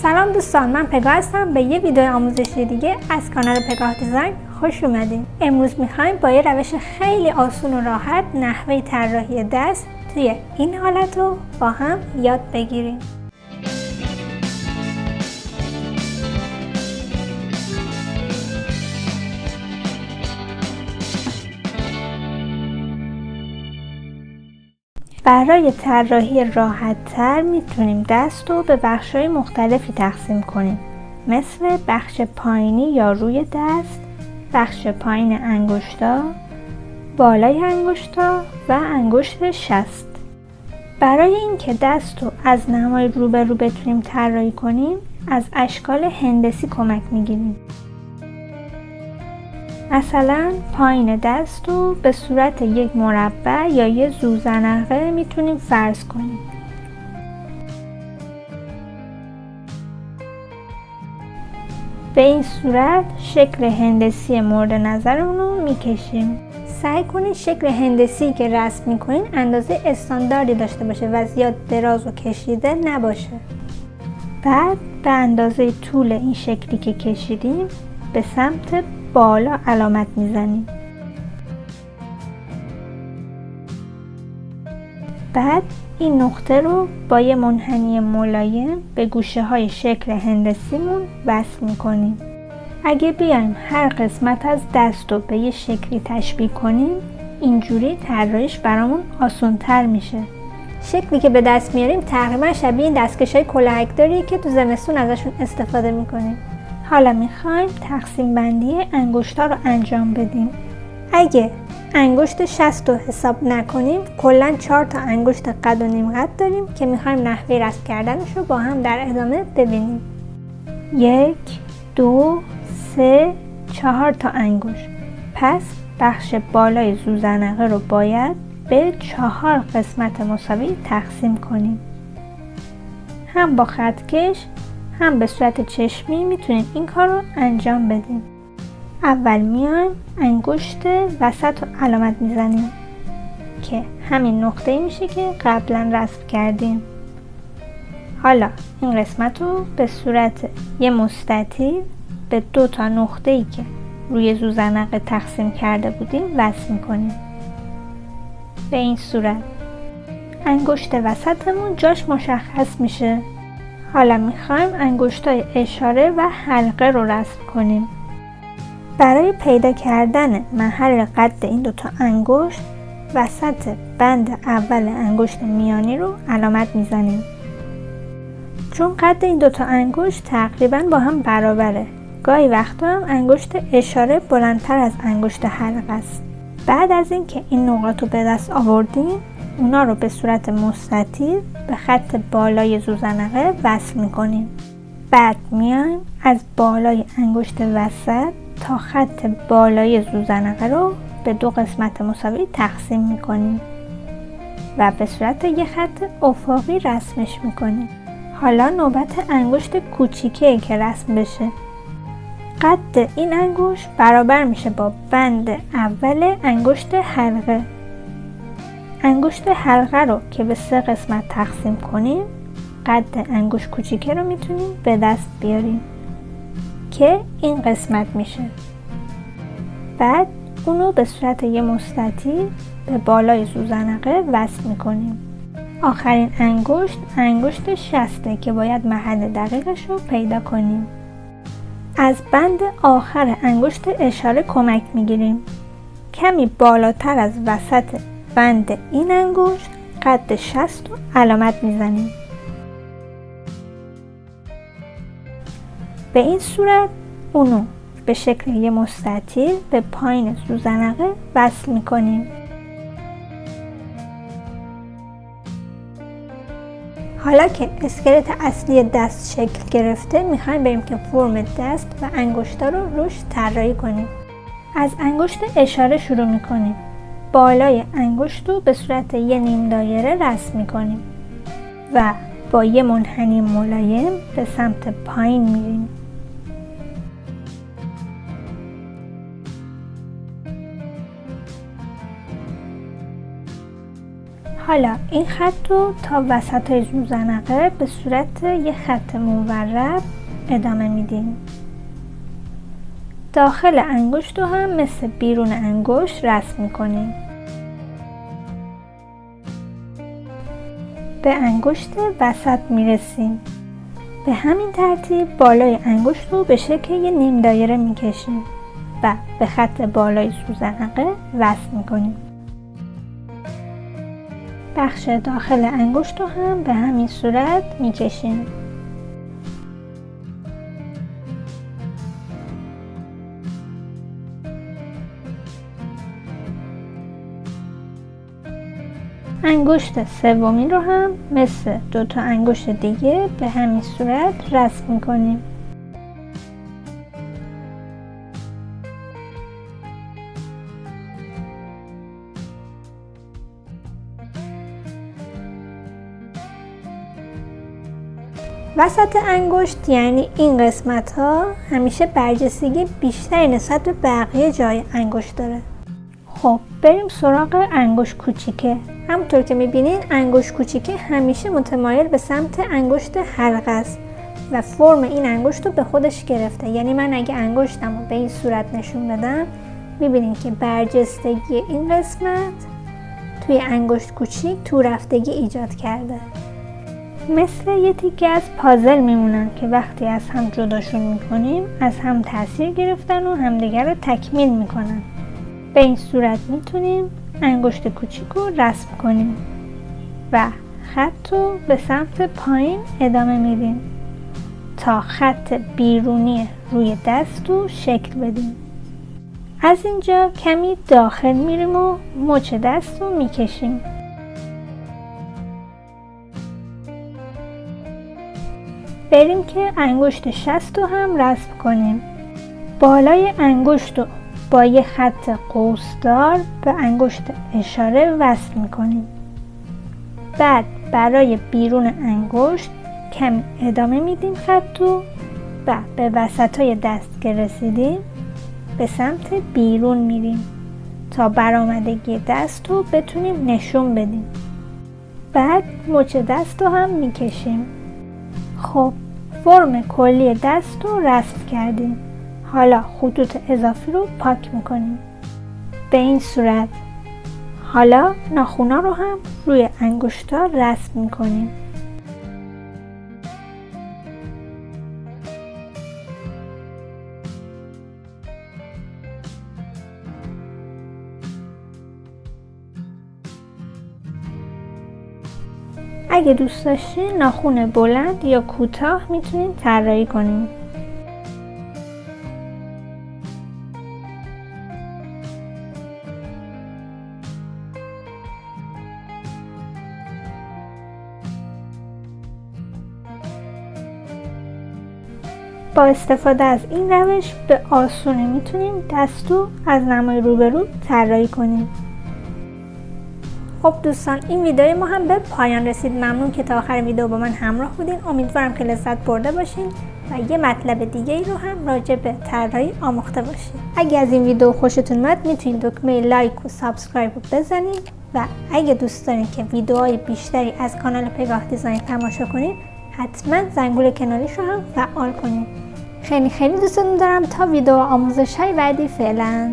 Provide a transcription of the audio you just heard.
سلام دوستان، من پگاه هستم. به یه ویدیو آموزشی دیگه از کانال پگاه دیزاین خوش اومدین. امروز میخوایم با یه روش خیلی آسون و راحت نحوه طراحی دست توی این حالت رو با هم یاد بگیریم. برای طراحی راحت‌تر میتونیم دست رو به بخش‌های مختلفی تقسیم کنیم، مثل بخش پایینی یا روی دست، بخش پایین انگشتا، بالای انگشتا و انگشت شست. برای اینکه دست رو از نمای روبرو بتونیم طراحی کنیم، از اشکال هندسی کمک میگیریم. مثلا پایین دست رو به صورت یک مربع یا یک زوزنقه میتونیم فرض کنیم. به این صورت شکل هندسی مورد نظرمون رو میکشیم. سعی کنید شکل هندسی که رسم میکنین اندازه استانداردی داشته باشه و زیاد دراز و کشیده نباشه. بعد به اندازه طول این شکلی که کشیدیم به سمت بالا علامت میزنیم. بعد این نقطه رو با یه منحنی ملایم به گوشه های شکل هندسیمون وصل میکنیم. اگه بیایم هر قسمت از دست رو به یه شکلی تشبیه کنیم، اینجوری طراحیش برامون آسان تر میشه. شکلی که به دست میاریم تقریبا شبیه این دستکش‌های کلاهک‌داریه که تو زمستون ازشون استفاده میکنیم. حالا میخوایم تقسیم بندی انگشتا رو انجام بدیم. اگه انگشت شست رو حساب نکنیم، کلاً 4 تا انگشت قد و نیم قد داریم که میخوایم نحوه رسم کردنش رو با هم در ادامه ببینیم. 1 2 3 4 تا انگشت. پس بخش بالای زوزنقه رو باید به 4 قسمت مساوی تقسیم کنیم. هم با خطکش هم به صورت چشمی میتونیم این کار رو انجام بدیم. اول میایم انگشت وسط رو علامت میزنیم که همین نقطه میشه که قبلا رسم کردیم. حالا این قسمت رو به صورت یه مستطیل به 2 تا نقطه‌ای که روی زوزنقه تقسیم کرده بودیم وصل میکنیم. به این صورت انگشت وسطمون جاش مشخص میشه. حالا میخوایم انگشتای اشاره و حلقه رو رسم کنیم. برای پیدا کردن محل قد این 2 تا انگشت، وسط بند اول انگشت میانی رو علامت میزنیم. چون قد این 2 تا انگشت تقریبا با هم برابره، گاهی وقتا هم انگشت اشاره بلندتر از انگشت حلقه است. بعد از اینکه این نقاط رو به دست آوردیم، اونا رو به صورت مستطیل به خط بالای زوزنقه وصل میکنیم. بعد میایم از بالای انگشت وسط تا خط بالای زوزنقه رو به 2 قسمت مساوی تقسیم میکنیم و به صورت یه خط افقی رسمش میکنیم. حالا نوبت انگشت کوچیکه که رسم بشه. قد این انگشت برابر میشه با بند اول انگشت حلقه. انگشت حلقه رو که به 3 قسمت تقسیم کنیم، قد انگشت کوچیکه رو میتونیم به دست بیاریم که این قسمت میشه. بعد اونو به صورت یه مستطیل به بالای زوزنقه وصل میکنیم. آخرین انگشت شسته که باید محل دقیقش رو پیدا کنیم. از بند آخر انگشت اشاره کمک میگیریم. کمی بالاتر از وسط بند این انگشت قد شست رو علامت میزنیم. به این صورت اونو به شکل یه مستطیل به پایین زوزنقه وصل میکنیم. حالا که اسکلت اصلی دست شکل گرفته، میخوایم بریم که فرم دست و انگشتا رو روش طراحی کنیم. از انگشت اشاره شروع میکنیم. بالای انگشت رو به صورت یه نیم دایره رسم میکنیم و با یه منحنی ملایم به سمت پایین میریم. حالا این خط رو تا وسطای زوزنقه به صورت یه خط مورب ادامه میدیم. داخل انگشت رو هم مثل بیرون انگشت رسم میکنیم. به انگشت وسط میرسیم. به همین ترتیب بالای انگشت رو به شکل یه نیم دایره میکشیم و به خط بالای زوزنقه وصل میکنیم. بخش داخل انگشت رو هم به همین صورت میکشیم. انگشت سومی رو هم مثل 2 تا انگشت دیگه به همین صورت رسم میکنیم. وسط انگشت یعنی این قسمت ها همیشه برجستگی بیشتری نسبت به بقیه جای انگشت داره. خب بریم سراغ انگشت کوچیکه. همونطور که میبینین انگشت کوچیکه همیشه متمایل به سمت انگشت حلقه است و فرم این انگشت رو به خودش گرفته. یعنی من اگه انگشتم رو به این صورت نشون بدم میبینین که برجستگی این قسمت توی انگشت کوچیک تو رفتگی ایجاد کرده. مثل یه تیکه از پازل میمونن که وقتی از هم جداشون میکنیم از هم تاثیر گرفتن و همدیگر رو تکمیل میکنن. به این صورت میتونیم انگشت کوچیک رو رسم کنیم و خط رو به سمت پایین ادامه میدیم تا خط بیرونی روی دست رو شکل بدیم. از اینجا کمی داخل میریم و مچ دست رو میکشیم. بریم که انگشت شست رو هم رسم کنیم. بالای انگشت رو با یه خط قوسدار به انگشت اشاره وصل میکنیم. بعد برای بیرون انگشت کمی ادامه میدیم خط رو و به وسطای دست که رسیدیم به سمت بیرون میریم تا برآمدگی دست رو بتونیم نشون بدیم. بعد مچ دست رو هم میکشیم. خب فرم کلی دست رو رسم کردیم. حالا خطوط اضافی رو پاک میکنیم. به این صورت. حالا ناخونا رو هم روی انگشتا رسم میکنیم. اگه دوست داشتین ناخن بلند یا کوتاه میتونین طراحی کنین. با استفاده از این روش به آسونی میتونیم دست رو از نمای روبرو طراحی کنیم. خب دوستان این ویدیوی ما هم به پایان رسید. ممنون که تا آخر ویدیو با من همراه بودین. امیدوارم که لذت برده باشین و یه مطلب دیگه ای رو هم راجع به طراحی آموخته باشین. اگه از این ویدیو خوشتون اومد میتونید دکمه لایک و سابسکرایب رو بزنید و اگه دوست دارین که ویدیوهای بیشتری از کانال پگاه دیزاین تماشا کنید حتما زنگوله کناریش رو هم فعال کنید. خیلی دوستتون دارم. تا ویدیو آموزش های بعدی فعلا.